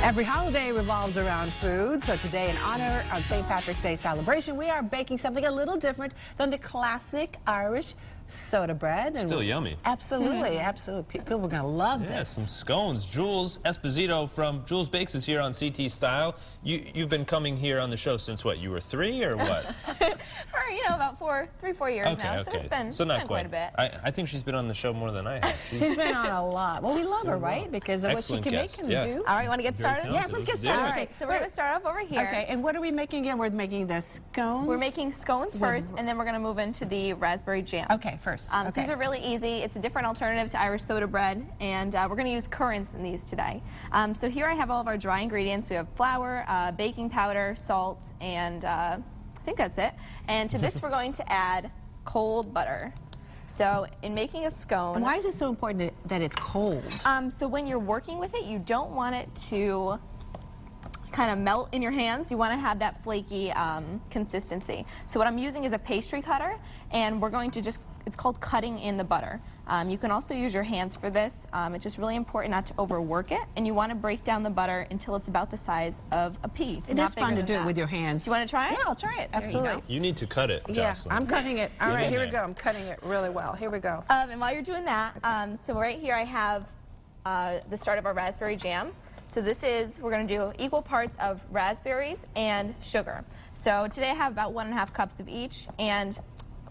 Every holiday revolves around food, so today in honor of St. Patrick's Day celebration, we are baking something a little different than the classic Irish soda bread. And still yummy. Absolutely, absolutely. People are going to love this. Yeah, some scones. Jules Esposito from Jules Bakes is here on CT Style. You've been coming here on the show since what? You were 3 or what? For, about 3-4 years now. So it's been quite a bit. I think she's been on the show more than I have. She's been on a lot. Well, we love her, right? Because of what she can make and do. All right, you want to get started? Yes, let's get started. All right, so we're going to start off over here. Okay, and what are we making again? We're making the scones? We're making scones first, and then we're going to move into the raspberry jam. Okay, first. So these are really easy. It's a different alternative to Irish soda bread, and we're going to use currants in these today. So here I have all of our dry ingredients. We have flour, baking powder, salt, and I think that's it. And to this we're going to add cold butter. So in making a scone... And why is it so important that it's cold? So when you're working with it, you don't want it to kind of melt in your hands. You want to have that flaky consistency. So what I'm using is a pastry cutter, and we're going to just, it's called cutting in the butter. You can also use your hands for this. It's just really important not to overwork it, and you want to break down the butter until it's about the size of a pea. It is fun to do it with your hands. Do you want to try it? Yeah, I'll try it. Absolutely. You need to cut it, Yeah, Jocelyn. I'm cutting it. All right, here we go. I'm cutting it really well. Here we go. And while you're doing that, so right here I have the start of our raspberry jam. So this is, we're going to do equal parts of raspberries and sugar. So today I have about 1.5 cups of each, and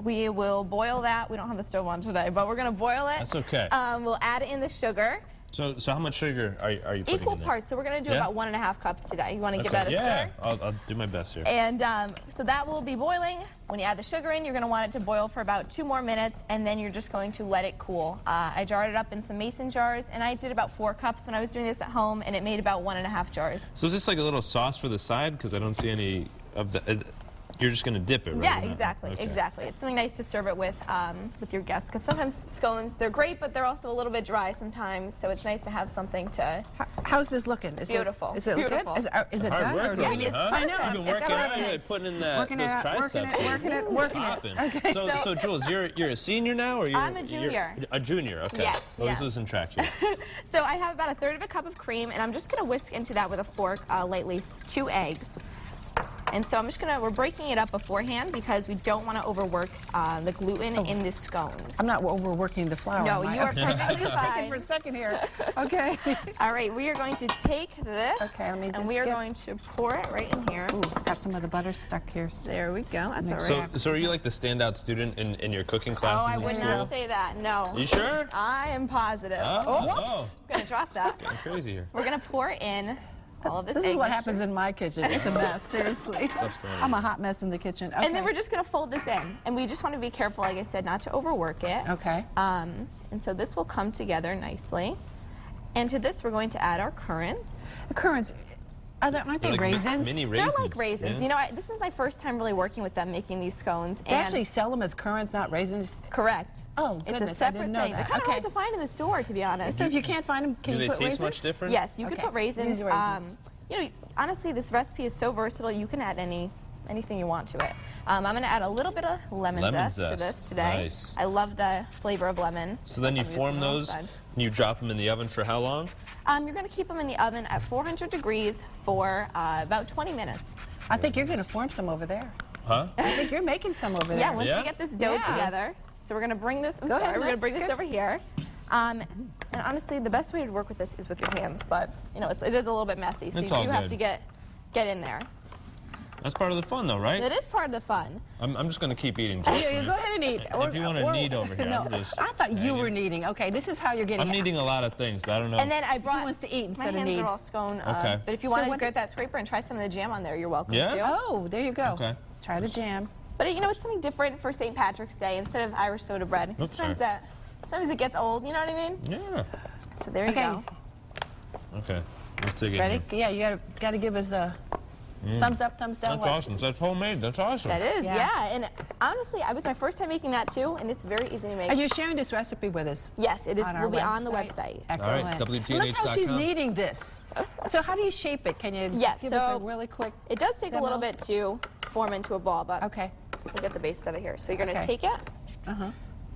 we will boil that. We don't have the stove on today, but we're going to boil it. That's okay. We'll add in the sugar. So how much sugar are you putting Equal in there? parts, so we're going to do about 1.5 cups today. You want to give that a stir? Yeah, I'll do my best here. And so that will be boiling. When you add the sugar in, you're going to want it to boil for about 2 more minutes, and then you're just going to let it cool. I jarred it up in some mason jars, and I did about 4 cups when I was doing this at home, and it made about 1.5 jars. So is this like a little sauce for the side? Because I don't see any of the... You're just going to dip it, right? Yeah, exactly, exactly. It's something nice to serve it with your guests, because sometimes scones, they're great, but they're also a little bit dry sometimes, so it's nice to have something to... How's this looking? Is beautiful. Is it beautiful. Good? Is it done? Work, yes, it's huh? I know. You've been working out, putting in those triceps. Working it. Okay. So Jules, you're a senior now, or I'm a junior. A junior, okay. Yes, well, yes. This isn't track here. So I have about 1/3 of a cup of cream, and I'm just going to whisk into that with a fork lightly 2 eggs. And so we're breaking it up beforehand because we don't want to overwork the gluten in the scones. I'm not overworking the flour. No, you are perfectly For fine. a second here. Okay. All right, we are going to take this, and we are going to pour it right in here. Ooh, got some of the butter stuck here. There we go. That's all right. So are you like the standout student in your cooking classes I would not say that, no. You sure? I am positive. Whoops. I'm going to drop that. Getting crazy here. We're going to pour in all of this This egg is what mixture. happens in my kitchen. It's a mess, seriously. I'm a hot mess in the kitchen. Okay. And then we're just going to fold this in. And we just want to be careful, like I said, not to overwork it. Okay. And so this will come together nicely. And to this, we're going to add our currants. The currants, aren't they like raisins? Mini raisins. They're like raisins. Yeah. This is my first time really working with them, making these scones. They actually sell them as currants, not raisins? Correct. Oh, goodness, it's a separate I didn't know thing. that. They're kind of hard to find in the store, to be honest. So if you can't find them, can you put raisins? Do they taste much different? Yes, you can put raisins. Use raisins. Honestly, this recipe is so versatile. You can add anything you want to it. I'm going to add a little bit of lemon zest to this today. Nice. I love the flavor of lemon. So then you form those, and you drop them in the oven for how long? You're going to keep them in the oven at 400 degrees for about 20 minutes. I think you're going to form some over there. Huh? I think you're making some over there. Yeah, once we get this dough together. So we're going to bring this, we're going to bring this over here. And honestly, the best way to work with this is with your hands, but it is a little bit messy, so you do have to get in there. That's part of the fun, though, right? It is part of the fun. I'm just going to keep eating. You go ahead and eat. If you want to knead over here, No, I thought you were kneading. Okay, this is how you're getting. I'm kneading a lot of things, but I don't know. And then I brought. He wants to eat instead my of hands knead. are all scone. Okay. But if you want to get that scraper and try some of the jam on there, you're welcome to. Oh, there you go. Okay. Try the jam. But it's something different for St. Patrick's Day instead of Irish soda bread. Sometimes it gets old. You know what I mean? Yeah. So there you go. Okay. Let's dig in. Ready? Yeah, you got to give us a thumbs up, thumbs down. That's awesome. That's homemade. That's awesome. That is, yeah. And honestly, it was my first time making that too, and it's very easy to make. And you're sharing this recipe with us? Yes, it is. Will be on the website. Excellent. All right, WTNH.com. Look how she's kneading this. So how do you shape it? Can you give us a really quick It does take a little bit to form into a ball, but we'll get the base of it here. So you're going to take it,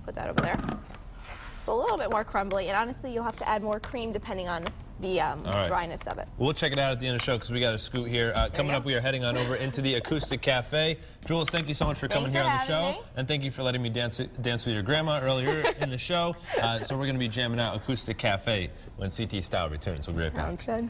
put that over there. It's a little bit more crumbly, and honestly, you'll have to add more cream depending on the right. dryness of it. We'll check it out at the end of the show because we got a scoot here. Coming up, we are heading on over into the Acoustic Cafe. Jules, thank you so much for coming Thanks here for on the show. having me. And thank you for letting me dance with your grandma earlier in the show. So we're going to be jamming out Acoustic Cafe when CT Style returns. We'll be right back. Sounds good.